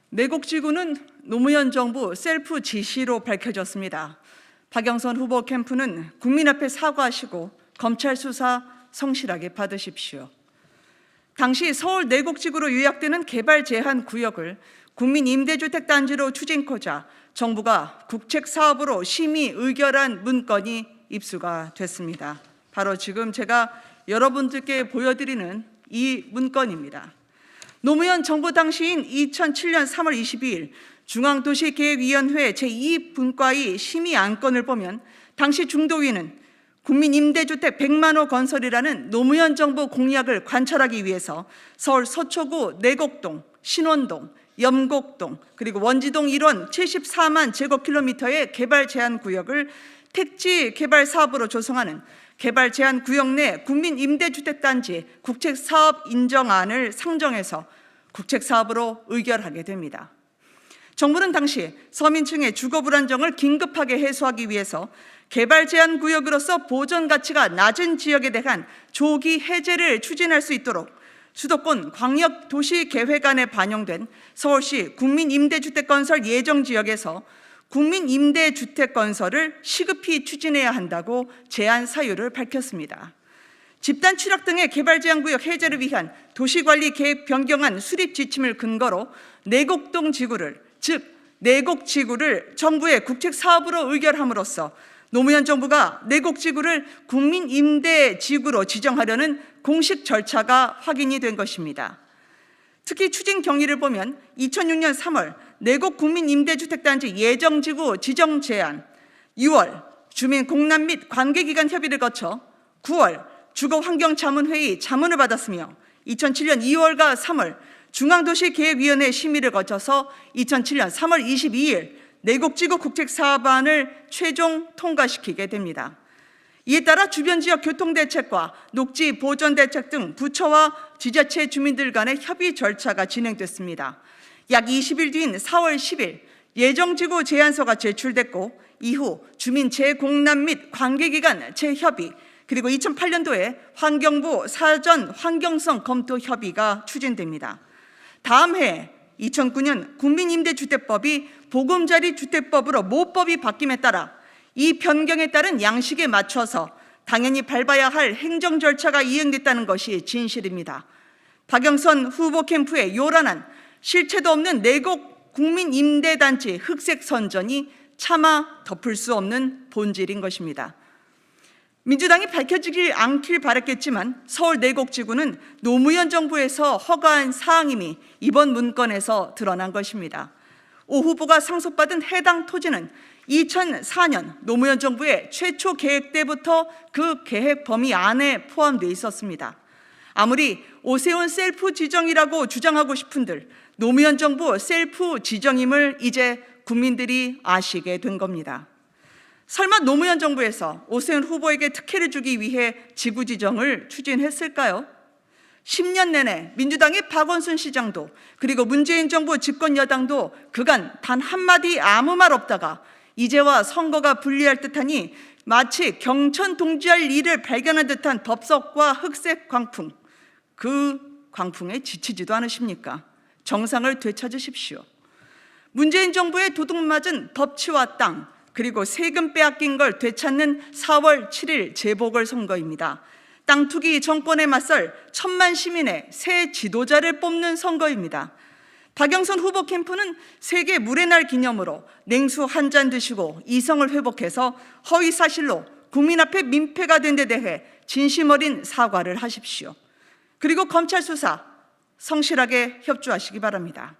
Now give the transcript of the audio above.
내곡지구는 노무현 정부 셀프 지시로 밝혀졌습니다. 박영선 후보 캠프는 국민 앞에 사과하시고 검찰 수사 성실하게 받으십시오. 당시 서울 내곡지구로 요약되는 개발 제한 구역을 국민 임대주택 단지로 추진코자 정부가 국책사업으로 심의 의결한 문건이 입수가 됐습니다. 바로 지금 제가 여러분들께 보여드리는 이 문건입니다. 노무현 정부 당시인 2007년 3월 22일 중앙도시계획위원회 제2분과의 심의 안건을 보면 당시 중도위는 국민임대주택 100만 호 건설이라는 노무현 정부 공약을 관철하기 위해서 서울 서초구 내곡동, 신원동, 염곡동 그리고 원지동 일원 74만 제곱킬로미터의 개발 제한 구역을 택지 개발 사업으로 조성하는 개발 제한 구역 내 국민임대주택단지 국책사업 인정안을 상정해서 국책사업으로 의결하게 됩니다. 정부는 당시 서민층의 주거 불안정을 긴급하게 해소하기 위해서 개발 제한 구역으로서 보전 가치가 낮은 지역에 대한 조기 해제를 추진할 수 있도록 수도권 광역도시계획안에 반영된 서울시 국민임대주택 건설 예정지역에서 국민임대주택 건설을 시급히 추진해야 한다고 제안 사유를 밝혔습니다. 집단 취락 등의 개발 제한 구역 해제를 위한 도시관리 계획 변경안 수립 지침을 근거로 내곡동 지구를, 즉 내곡지구를 정부의 국책사업으로 의결함으로써 노무현 정부가 내곡지구를 국민임대지구로 지정하려는 공식 절차가 확인이 된 것입니다. 특히 추진 경위를 보면 2006년 3월 내곡 국민임대주택단지 예정지구 지정 제안, 6월 주민 공람 및 관계기관 협의를 거쳐 9월 주거환경자문회의 자문을 받았으며 2007년 2월과 3월 중앙도시계획위원회 심의를 거쳐서 2007년 3월 22일 내곡지구 국책사업안을 최종 통과시키게 됩니다. 이에 따라 주변 지역 교통대책과 녹지 보전대책 등 부처와 지자체 주민들 간의 협의 절차가 진행됐습니다. 약 20일 뒤인 4월 10일 예정지구 제안서가 제출됐고 이후 주민 재공람 및 관계기관 재협의 그리고 2008년도에 환경부 사전 환경성 검토 협의가 추진됩니다. 다음 해 2009년 국민임대주택법이 보금자리주택법으로 모법이 바뀜에 따라 이 변경에 따른 양식에 맞춰서 당연히 밟아야 할 행정 절차가 이행됐다는 것이 진실입니다. 박영선 후보 캠프의 요란한 실체도 없는 내곡 국민임대단지 흑색 선전이 차마 덮을 수 없는 본질인 것입니다. 민주당이 밝혀지지 않길 바랐겠지만 서울 내곡지구는 노무현 정부에서 허가한 사항임이 이번 문건에서 드러난 것입니다. 오 후보가 상속받은 해당 토지는 2004년 노무현 정부의 최초 계획 때부터 그 계획 범위 안에 포함되어 있었습니다. 아무리 오세훈 셀프 지정이라고 주장하고 싶은들 노무현 정부 셀프 지정임을 이제 국민들이 아시게 된 겁니다. 설마 노무현 정부에서 오세훈 후보에게 특혜를 주기 위해 지구 지정을 추진했을까요? 10년 내내 민주당의 박원순 시장도 그리고 문재인 정부 집권 여당도 그간 단 한마디 아무 말 없다가 이제와 선거가 불리할 듯하니 마치 경천 동지할 일을 발견한 듯한 법석과 흑색 광풍, 그 광풍에 지치지도 않으십니까? 정상을 되찾으십시오. 문재인 정부의 도둑맞은 법치와 땅 그리고 세금 빼앗긴 걸 되찾는 4월 7일 재보궐선거입니다. 땅 투기 정권에 맞설 1,000만 시민의 새 지도자를 뽑는 선거입니다. 박영선 후보 캠프는 세계 물의 날 기념으로 냉수 한 잔 드시고 이성을 회복해서 허위 사실로 국민 앞에 민폐가 된 데 대해 진심 어린 사과를 하십시오. 그리고 검찰 수사 성실하게 협조하시기 바랍니다.